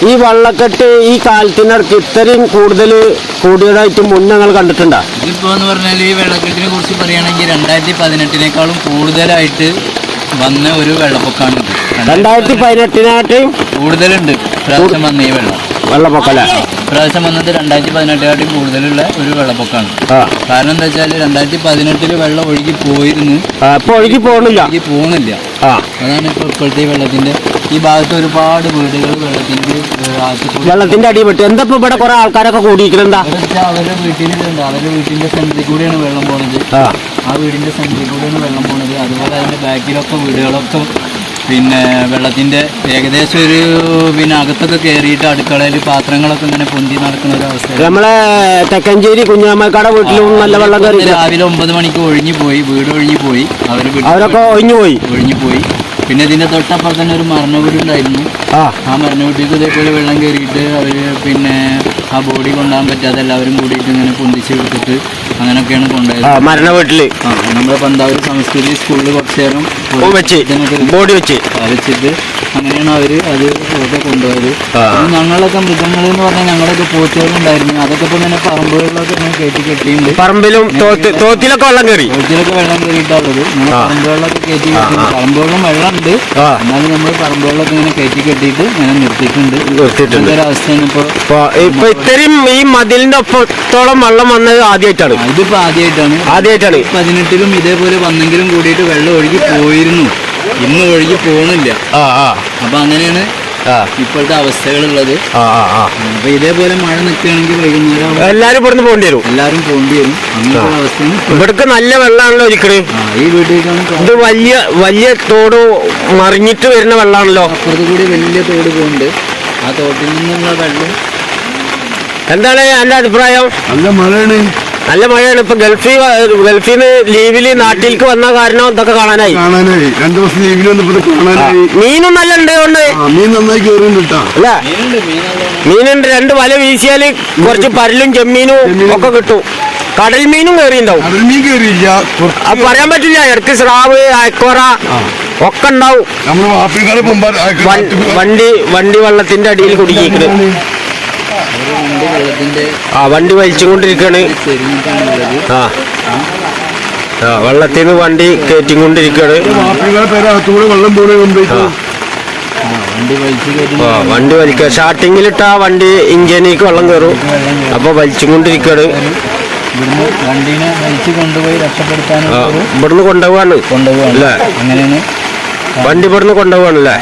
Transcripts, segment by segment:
ഈ വള്ളക്കെട്ട് ഈ കാലത്തിനടുത്ത് ഇത്രയും കൂടുതൽ കൂടിയതായിട്ട് മുൻ ഞങ്ങൾ കണ്ടിട്ടുണ്ടോ? ഇതിപ്പോ എന്ന് പറഞ്ഞാൽ ഈ വെള്ളക്കെട്ടിനെ കുറിച്ച് പറയുകയാണെങ്കിൽ 2018 കൂടുതലായിട്ട് വന്ന ഒരു വെള്ളപ്പൊക്കമാണ്. 2018 കൂടുതലുണ്ട് പ്രാവശ്യം വന്ന ഈ വെള്ളപ്പൊക്കല്ലേ? പ്രാവശ്യം വന്നത് 2018 കൂടുതലുള്ള ഒരു വെള്ളപ്പൊക്കമാണ്. കാരണം എന്താ വെച്ചാൽ 2018 വെള്ളം ഒഴുകി പോയിരുന്നു, ഒഴുകി പോകുന്നില്ല. അതാണ് ഇപ്പോഴത്തെ വെള്ളത്തിന്റെ ഈ ഭാഗത്ത് ഒരുപാട് വീടുകൾ വെള്ളത്തിന്റെ അടിപെട്ട്. എന്താ ഇപ്പൊ ഇവിടെ കുറെ ആൾക്കാരൊക്കെ കൂടിയിരിക്കുന്നുണ്ടാ? അവരുടെ വീട്ടിന്റെ സെന്ററിൽ കൂടെയാണ് വെള്ളം പോണത്. ആ വീടിന്റെ സെന്ററിൽ കൂടെയാണ് വെള്ളം പോണത്. അതുപോലെ അതിന്റെ ബാക്കിലൊക്കെ വീടുകളൊക്കെ പിന്നെ വെള്ളത്തിന്റെ ഏകദേശം ഒരു അകത്തൊക്കെ കയറിയിട്ട് അടുക്കളയിൽ പാത്രങ്ങളൊക്കെ ഇങ്ങനെ പൊന്തി നടക്കുന്ന ഒരു അവസ്ഥ. നമ്മളെ തെക്കഞ്ചേരി കുഞ്ഞാമ്മക്കാടെ വീട്ടിലും നല്ല വെള്ളം കയറി. രാവിലെ 9 മണിക്ക് ഒഴിഞ്ഞു പോയി, വീട് ഒഴിഞ്ഞു പോയി, അവരൊക്കെ ഒഴിഞ്ഞു പോയി. പിന്നെ ഇതിന്റെ തൊട്ടപ്പുറത്ത് തന്നെ ഒരു മരണ വീടുണ്ടായിരുന്നു. ആ മരണ വീട്ടിലേക്ക് ഇതേപോലെ വെള്ളം കയറിയിട്ട് അവര് പിന്നെ ആ ബോഡി കൊണ്ടുപോകാൻ പറ്റാതെ എല്ലാവരും കൂടിയിട്ട് ഇങ്ങനെ പൊന്തിച്ച് എടുത്തിട്ട് അങ്ങനെയൊക്കെയാണ് കൊണ്ടുപോയത്. മരണ വീട്ടില് നമ്മുടെ പന്താവൂർ സംസ്കൃതി സ്കൂളിൽ കുറച്ചു നേരം ബോഡി വെച്ചിട്ട് അങ്ങനെയാണ് അവര് അത് ഒക്കെ കൊണ്ടുപോയത്. ഞങ്ങളൊക്കെ മൃഗങ്ങൾ എന്ന് പറഞ്ഞാൽ ഞങ്ങളൊക്കെ പോത്തുകളുണ്ടായിരുന്നു. അതൊക്കെ ഇപ്പൊ ഇങ്ങനെ പറമ്പുകളിലൊക്കെ ഇങ്ങനെ കെട്ടിയിട്ടുണ്ട്. പറമ്പിലും തോത്തിലൊക്കെ വെള്ളം കയറിയിട്ടുള്ളത്. പറമ്പുകളിലൊക്കെ കയറ്റി പറമ്പുകളിലും വെള്ളം ഉണ്ട്. എന്നാലും നമ്മൾ പറമ്പുകളിലൊക്കെ ഇങ്ങനെ കെട്ടിയിട്ട് ഇങ്ങനെ നിർത്തിയിട്ടുണ്ട്. ഒരവസ്ഥയാണ് ഇപ്പൊ ഇത്രയും ഈ മതിലിന്റെ ഒപ്പത്തോളം വെള്ളം വന്നത് ആദ്യമായിട്ടാണ്. ഇതിപ്പോ ആദ്യമായിട്ടാണ്. 18 ഇതേപോലെ വന്നെങ്കിലും കൂടിയിട്ട് വെള്ളം ഒഴുകി പോയിരുന്നു. ഇന്ന് ഒഴുകി പോകുന്നില്ല. അപ്പൊ അങ്ങനെയാണ് ഇപ്പോഴത്തെ അവസ്ഥകളുള്ളത്. അപ്പൊ ഇതേപോലെ മഴ നിൽക്കുകയാണെങ്കിൽ വൈകുന്നേരം എല്ലാരും ഇവിടുന്ന് പോകേണ്ടി വരും. അങ്ങനെയുള്ള അവസ്ഥയാണ്. ഇവിടേക്ക് നല്ല വെള്ളമാണല്ലോ ഒരിക്കലും. ഈ വീട്ടിലേക്കാണ് ഇത് വലിയ തോട് മറിഞ്ഞിട്ട് വരുന്ന വെള്ളമാണല്ലോ. അപ്പുറത്ത് കൂടി വലിയ തോട് പോകുന്നുണ്ട്. ആ തോട്ടിൽ നിന്നുള്ള വെള്ളം എന്താണ് എന്റെ അഭിപ്രായം? നല്ല മഴയാണ്. ഇപ്പൊ ഗൾഫിന്ന് ലീവില് നാട്ടിലേക്ക് വന്ന കാരണം ഇതൊക്കെ കാണാനായി. 2 ദിവസം ലീവിൽ വന്നപ്പോ മീനും നല്ല ഉണ്ട്. മീൻ നന്നായി കയറുന്നുണ്ട്. അല്ല മീനുണ്ട്. 2 വല വീശിയാല് കുറച്ച് പരലും ചെമ്മീനും ഒക്കെ കിട്ടും. കടൽ മീനും കയറിണ്ടാവും. മീൻ കയറിയില്ല, അത് പറയാൻ പറ്റില്ല. ഇടയ്ക്ക് സ്രാവ് അയക്കോറ ഒക്കെ ഉണ്ടാവും. വണ്ടി വെള്ളത്തിന്റെ അടിയിൽ കുടുങ്ങിയിരിക്കുന്നത്. വണ്ടി വലിച്ചുകൊണ്ടിരിക്കാണ്. വെള്ളത്തിന് വണ്ടി കയറ്റിക്കൊണ്ടിരിക്കാണ്. വണ്ടി വലിക്കുക. സ്റ്റാർട്ടിങ്ങിലിട്ട് ആ വണ്ടി ഇഞ്ചിനേക്ക് വെള്ളം കയറും. അപ്പൊ വലിച്ചുകൊണ്ടിരിക്കാണ്. ഇവിടുന്ന് കൊണ്ടുപോവാണ് അല്ലേ? വണ്ടി ഇവിടുന്ന് കൊണ്ടുപോവാണല്ലേ?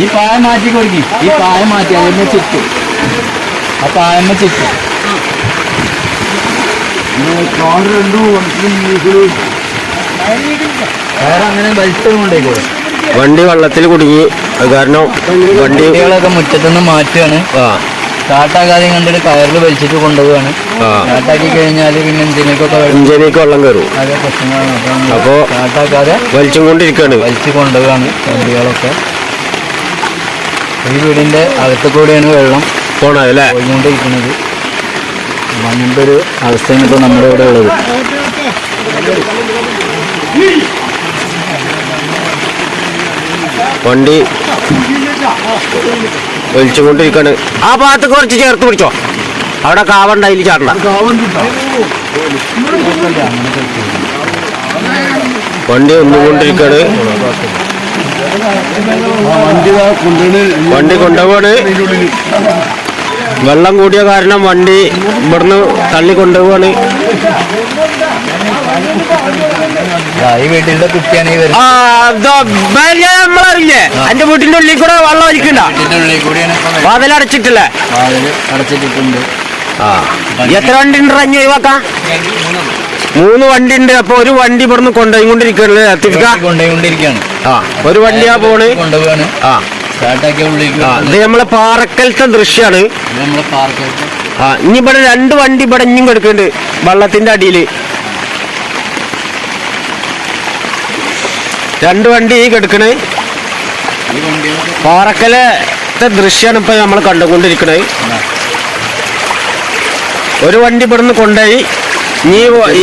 ഈ പായ മാറ്റി കൊടുക്കി. ഈ പായ മാറ്റി അതിനെ ചുറ്റും. ആ പായമ്മ ചുറ്റും. വേറെ അങ്ങനെ വലിച്ചുകൊണ്ടേക്കോ. വണ്ടി വെള്ളത്തിൽ കുടുങ്ങി. അത് കാരണം വണ്ടികളൊക്കെ മുറ്റത്തുനിന്ന് മാറ്റുകയാണ്. സ്റ്റാർട്ടാക്കാതെ കണ്ടിട്ട് കയറിൽ വലിച്ചിട്ട് കൊണ്ടുപോവാണ്. സ്റ്റാർട്ടാക്കി കഴിഞ്ഞാൽ പിന്നെ ഇഞ്ചിനേക്ക് വെള്ളം കയറും. അതെ പ്രശ്നങ്ങളാണ്. അപ്പൊ സ്റ്റാർട്ടാക്കാതെ വലിച്ചു കൊണ്ടുപോവാണ് വണ്ടികളൊക്കെ. ഈ വീടിന്റെ അകത്ത് കൂടെയാണ് വെള്ളം പോണതല്ലേ പോയിക്കൊണ്ടിരിക്കുന്നത്. അങ്ങനത്തെ ഒരു അവസ്ഥയാണ് ഇപ്പോൾ നമ്മുടെ ഇവിടെ ഉള്ളത്. വണ്ടി വലിച്ചുകൊണ്ടിരിക്കാണ്. ആ ഭാഗത്ത് കുറച്ച് ചേർത്ത് പിടിച്ചോ. അവിടെ കാവുണ്ട്, അതിൽ ചാടണ്ട. വണ്ടി ഒന്നുകൊണ്ടിരിക്കാണ്. വണ്ടി കൊണ്ടുപോവാണ്. വെള്ളം കൂടിയ കാരണം വണ്ടി ഇവിടുന്ന് തള്ളി കൊണ്ടുപോവാണ്. ഈ വീട്ടിന്റെ കുട്ടിയാണ് നമ്മളറിയില്ലേ? എന്റെ വീട്ടിന്റെ ഉള്ളിൽ കൂടെ വെള്ളം ഒലിക്കണ്ട. വാതിലടച്ചിട്ടില്ലേ? അടച്ചിട്ടുണ്ട്. എത്ര വണ്ടി ഉണ്ട് റഞ്ഞ് ഒഴിവാക്കാം? 3 വണ്ടി ഉണ്ട്. അപ്പൊ ഒരു വണ്ടി ഇവിടുന്ന് കൊണ്ടുപോയിക്കൊണ്ടിരിക്കുകയാണ്. ഒരു വണ്ടിയാ പോണ്. ഇത് നമ്മളെ പാറക്കലത്തെ ദൃശ്യാണ്. ഇനി ഇവിടെ 2 വണ്ടി ഇവിടെ ഇനിയും കിടക്കുന്നുണ്ട് വെള്ളത്തിന്റെ അടിയില്. 2 വണ്ടി കിടക്കണേ. പാറക്കലത്തെ ദൃശ്യാണ് ഇപ്പൊ നമ്മൾ കണ്ടുകൊണ്ടിരിക്കണേ. ഒരു വണ്ടി ഇവിടുന്ന് കൊണ്ടുപോയി.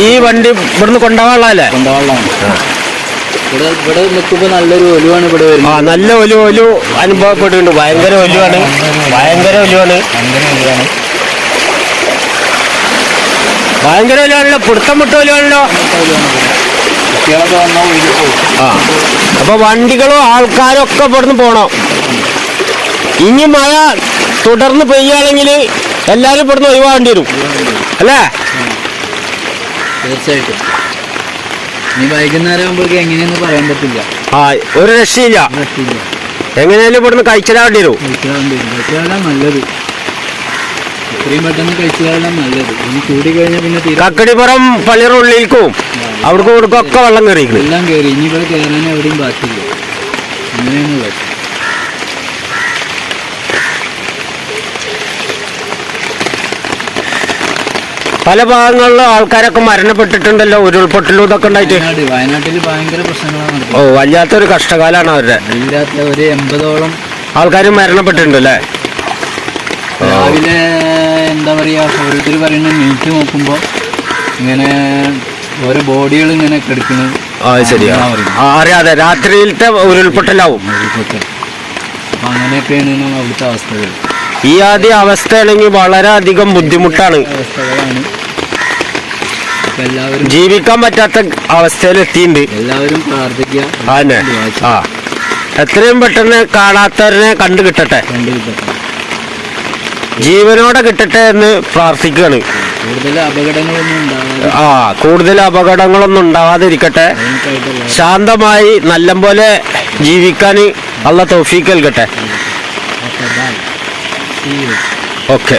ഈ വണ്ടി ഇവിടുന്ന് കൊണ്ടുപോകാനുള്ളതല്ലേ? ഇവിടെ നിൽക്കുമ്പോൾ നല്ലൊരു ഒലുവാണ് ഇവിടെ ആ വരുന്നത്. നല്ല ഒലു അനുഭവപ്പെടുന്നുണ്ട്. ഭയങ്കര ഒലുവാണ്. ഭയങ്കര ഒലുവാണല്ലോ. പിടുത്തം വിട്ട ഒലുവാണല്ലോ. കുട്ടികളൊക്കെ വന്നാൽ ഒഴുകി പോകും. ആ അപ്പൊ വണ്ടികളും ആൾക്കാരും ഒക്കെ ഇവിടുന്ന് പോണം. ഇനി മഴ തുടർന്ന് പെയ്യുകയാണെങ്കിൽ എല്ലാരും ഇവിടുന്ന് ഒഴിവാകേണ്ടി വരും അല്ലേ? തീർച്ചയായിട്ടും. ഇനി വൈകുന്നേരം ആകുമ്പോഴേക്കും എങ്ങനെയെന്ന് പറയാൻ പറ്റില്ല. ആ ഒരു രക്ഷയില്ല. എങ്ങനെയാലും ഇവിടുന്ന് കഴിച്ചിടാവേണ്ടി വരും. കഴിച്ചാലാണ് നല്ലത്. എത്രയും പെട്ടെന്ന് കഴിച്ചാലാണ് നല്ലത്. ഇനി കൂടി കഴിഞ്ഞാൽ പിന്നെ തീരെ കക്കടിപ്പുറം പള്ളിയുടെ ഉള്ളിലേക്കും അവിടേക്കും ഇവിടേക്കും ഒക്കെ വെള്ളം കയറിയിരിക്കുന്നു. എല്ലാം കയറി. ഇനി ഇവിടെ കയറാൻ എവിടെയും ബാക്കിയില്ല. അങ്ങനെയാണുള്ളത്. പല ഭാഗങ്ങളിലും ആൾക്കാരൊക്കെ മരണപ്പെട്ടിട്ടുണ്ടല്ലോ ഉരുൾപൊട്ടലും ഇതൊക്കെ ഉണ്ടായിട്ട്. വയനാട്ടിൽ ഭയങ്കര പ്രശ്നങ്ങളാണ്. ഓ വല്ലാത്തൊരു കഷ്ടകാലാണ് അവരുടെ. ഇതിനകത്ത് ഒരു 80ഓളം ആൾക്കാർ മരണപ്പെട്ടിട്ടുണ്ട് അല്ലേ? രാവിലെ എന്താ പറയാ, ഓരോരുത്തർ പറയുന്ന നീറ്റ് നോക്കുമ്പോൾ ഇങ്ങനെ ഓരോ ബോഡികൾ ഇങ്ങനെ കിടക്കുന്നു. ആ ശരിയാ. അറിയാതെ രാത്രിയിലത്തെ ഉരുൾപൊട്ടലാവും. അപ്പൊ അങ്ങനെയൊക്കെയാണ് അവിടുത്തെ അവസ്ഥകൾ. ഈ ആദ്യ അവസ്ഥയാണെങ്കിൽ വളരെയധികം ബുദ്ധിമുട്ടാണ്. അവസ്ഥകളാണ്. അപ്പൊ എല്ലാവരും ജീവിക്കാൻ പറ്റാത്ത അവസ്ഥയിലെത്തിയിട്ടുണ്ട്. എല്ലാവരും പ്രാർത്ഥിക്കുക. അതന്നെ. ആ എത്രയും പെട്ടെന്ന് കാണാത്തവരെ കണ്ടു കിട്ടട്ടെ, കണ്ടുകിട്ടട്ടെ. ജീവനോടെ കിട്ടട്ടെ എന്ന് പ്രാർത്ഥിക്കുകയാണ്. കൂടുതൽ അപകടങ്ങളൊന്നും ഉണ്ടാകാതെ കൂടുതൽ അപകടങ്ങളൊന്നും ഉണ്ടാവാതിരിക്കട്ടെ. ശാന്തമായി നല്ലപോലെ ജീവിക്കാൻ അള്ളാഹ് തൗഫീഖ് നൽകട്ടെ. ഓക്കെ. ഓക്കെ.